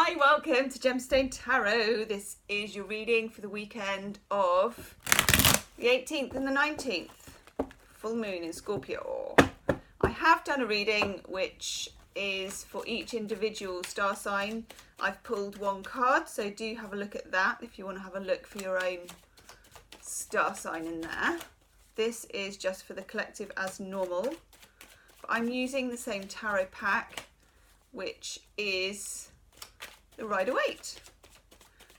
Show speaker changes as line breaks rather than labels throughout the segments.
Hi, welcome to Gemstone Tarot. This is your reading for the weekend of the 18th and the 19th. Full moon in Scorpio. I have done a reading which is for each individual star sign. I've pulled one card, so do have a look at that if you want to have a look for your own star sign in there. This is just for the collective as normal. But I'm using the same tarot pack, which is the Rider-Waite.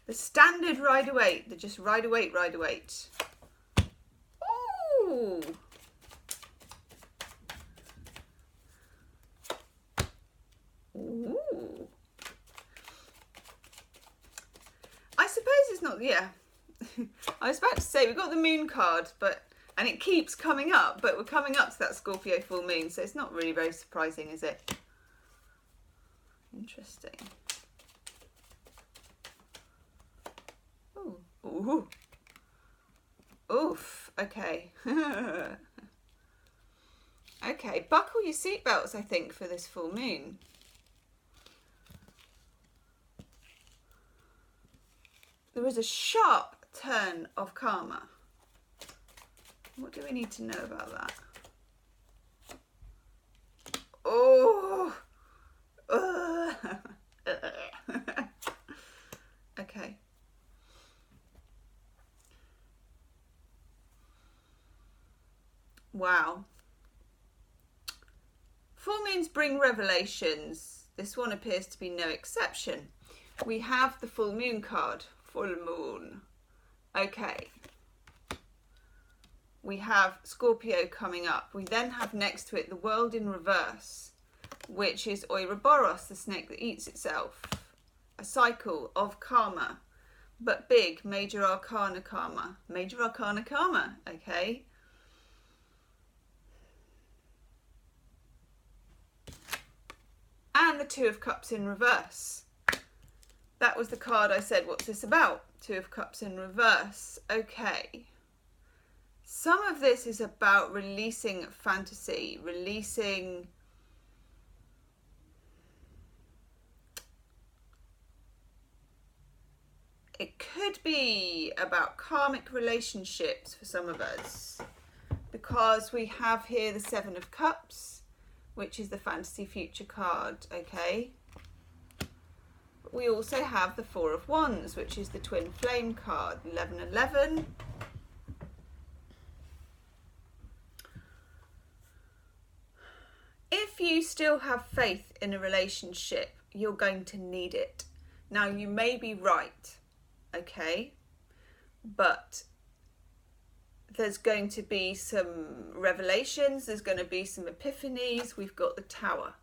The standard Rider-Waite, the just Rider-Waite, Rider-Waite. Ooh! Ooh. I suppose it's not, yeah. I was about to say, we've got the moon card, and it keeps coming up, but we're coming up to that Scorpio full moon, so it's not really very surprising, is it? Interesting. Ooh. Ooh. Oof. Okay. Okay, buckle your seatbelts, I think, for this full moon. There is a sharp turn of karma. What do we need to know about that? Oh! Okay. Wow. Full moons bring revelations. This one appears to be no exception. We have the full moon card. Full moon. Okay. We have Scorpio coming up. We then have next to it the world in reverse, which is Ouroboros, the snake that eats itself. A cycle of karma, but big, major arcana karma. Major arcana karma, okay? And the Two of Cups in reverse. That was the card I said, what's this about? Two of Cups in reverse. Okay. Some of this is about releasing fantasy, releasing it could be about karmic relationships for some of us, because we have here the Seven of Cups, which is the fantasy future card, okay? But we also have the Four of Wands, which is the twin flame card, 1111. If you still have faith in a relationship, you're going to need it. Now, you may be right, okay? But there's going to be some revelations, there's going to be some epiphanies. We've got the Tower.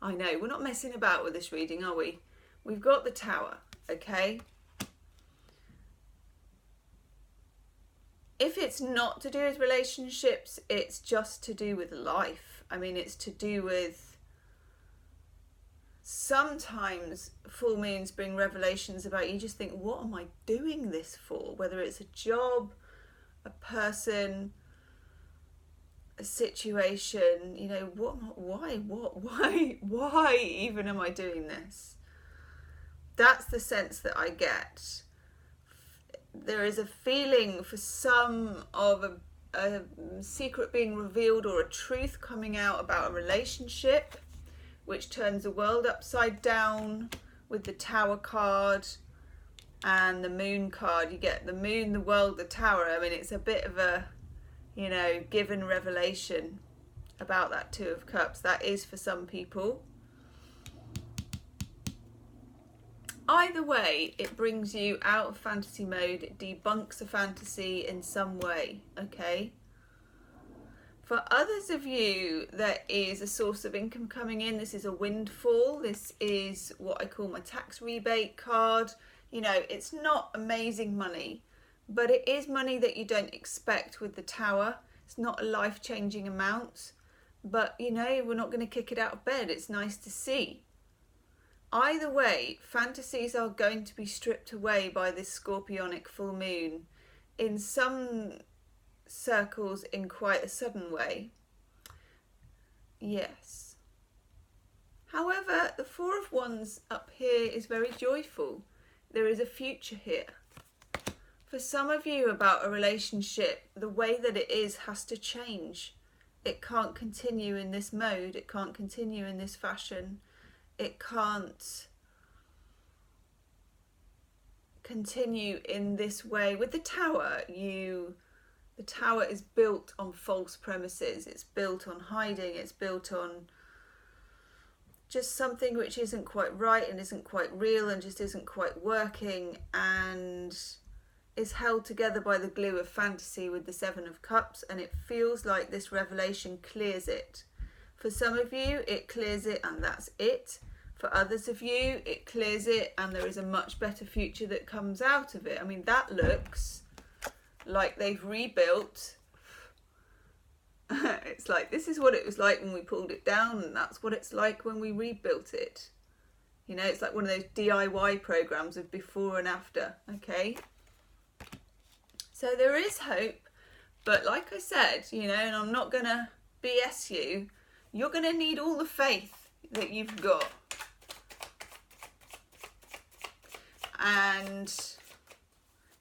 I know, we're not messing about with this reading, are we? We've got the Tower, okay? If it's not to do with relationships, it's just to do with life. I mean, it's to do with... Sometimes full moons bring revelations about you just think, what am I doing this for? Whether it's a job, a person, a situation, you know, why even am I doing this? That's the sense that I get. There is a feeling for some of a secret being revealed or a truth coming out about a relationship, which turns the world upside down with the Tower card and the Moon card. You get the Moon, the world, the Tower. I mean, it's a bit of a, you know, given revelation about that Two of Cups. That is for some people. Either way, it brings you out of fantasy mode. It debunks a fantasy in some way, okay? For others of you, there is a source of income coming in. This is a windfall. This is what I call my tax rebate card. You know, it's not amazing money, but it is money that you don't expect with the Tower. It's not a life-changing amount, but, you know, we're not going to kick it out of bed. It's nice to see. Either way, fantasies are going to be stripped away by this scorpionic full moon in some circles in quite a sudden way. Yes. However, the Four of Wands up here is very joyful. There is a future here. For some of you, about a relationship, the way that it is has to change. It can't continue in this mode. It can't continue in this fashion. It can't continue in this way. With the Tower, the Tower is built on false premises. It's built on hiding. It's built on just something which isn't quite right and isn't quite real and just isn't quite working, and is held together by the glue of fantasy with the Seven of Cups, and it feels like this revelation clears it. For some of you, it clears it and that's it. For others of you, it clears it and there is a much better future that comes out of it. I mean, that looks like they've rebuilt. It's like, this is what it was like when we pulled it down, and that's what it's like when we rebuilt it. You know, it's like one of those DIY programs of before and after, okay? So there is hope, but like I said, you know, and I'm not going to BS you, you're going to need all the faith that you've got. And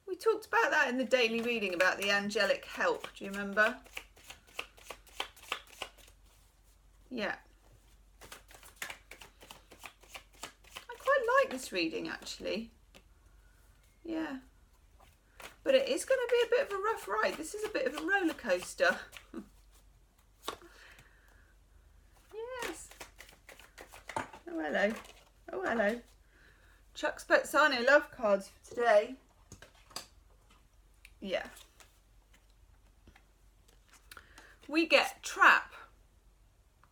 we talked about that in the daily reading about the angelic help. Do you remember? Yeah. I quite like this reading, actually. Yeah. But it is going to be a bit of a rough ride. This is a bit of a roller coaster. Yes. Oh, hello. Oh, hello. Chuck Spezzano love cards for today. Yeah. We get trap.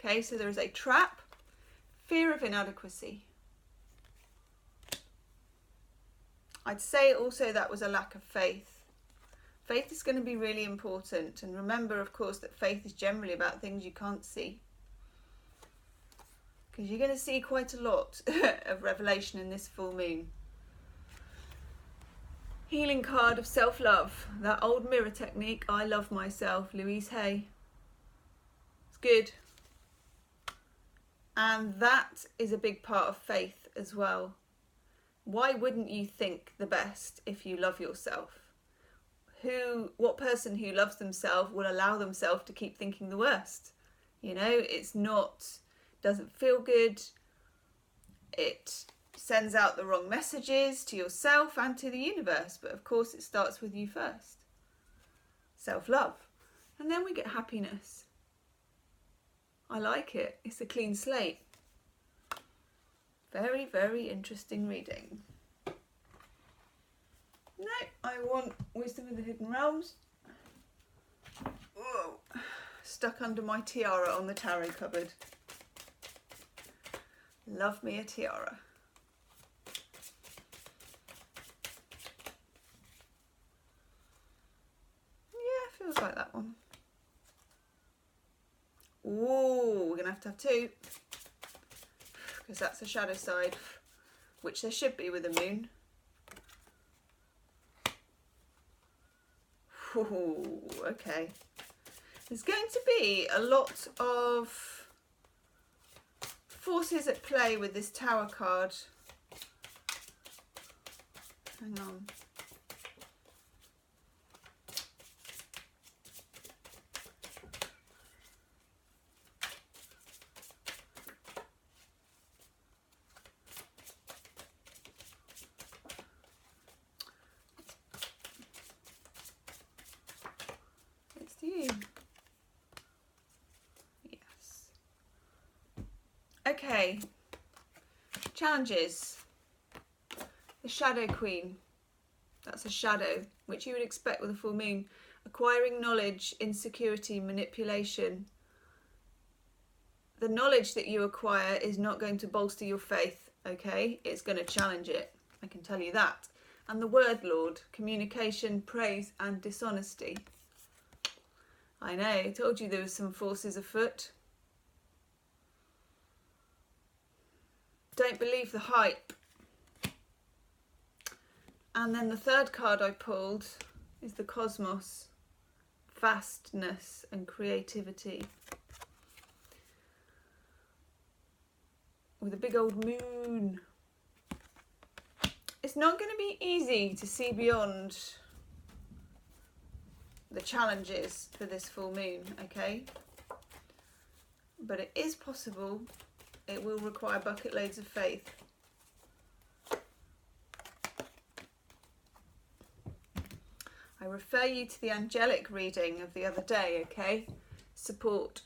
Okay, so there is a trap, fear of inadequacy. I'd say also that was a lack of faith. Faith is going to be really important. And remember, of course, that faith is generally about things you can't see. Because you're going to see quite a lot of revelation in this full moon. Healing card of self-love. That old mirror technique, I love myself, Louise Hay. It's good. And that is a big part of faith as well. Why wouldn't you think the best if you love yourself? What person who loves themselves will allow themselves to keep thinking the worst? You know, it's not, doesn't feel good. It sends out the wrong messages to yourself and to the universe. But of course it starts with you first. Self-love. And then we get happiness. I like it. It's a clean slate. Very, very interesting reading. No, I want Wisdom of the Hidden Realms. Whoa. Stuck under my tiara on the tarot cupboard. Love me a tiara. Yeah, feels like that one. Ooh, we're going to have two. Because that's the shadow side, which there should be with the moon. Ooh, okay. There's going to be a lot of forces at play with this Tower card. Hang on. Okay, challenges. The Shadow Queen, that's a shadow, which you would expect with a full moon. Acquiring knowledge, insecurity, manipulation. The knowledge that you acquire is not going to bolster your faith, okay? It's going to challenge it, I can tell you that. And the Word Lord, communication, praise and dishonesty. I know, I told you there were some forces afoot. Don't believe the hype. And then the third card I pulled is the Cosmos, vastness and creativity. with a big old moon. It's not going to be easy to see beyond the challenges for this full moon, okay? But it is possible. It will require bucket loads of faith. I refer you to the angelic reading of the other day, okay? Support.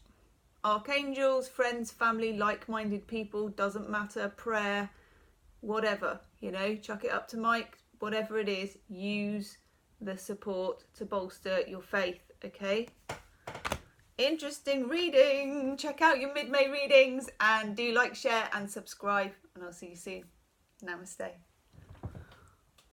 Archangels, friends, family, like-minded people, doesn't matter, prayer, whatever, you know, chuck it up to Mike, whatever it is, use the support to bolster your faith, okay? Interesting reading. Check out your mid-May readings and do like, share and subscribe, and I'll see you soon. Namaste.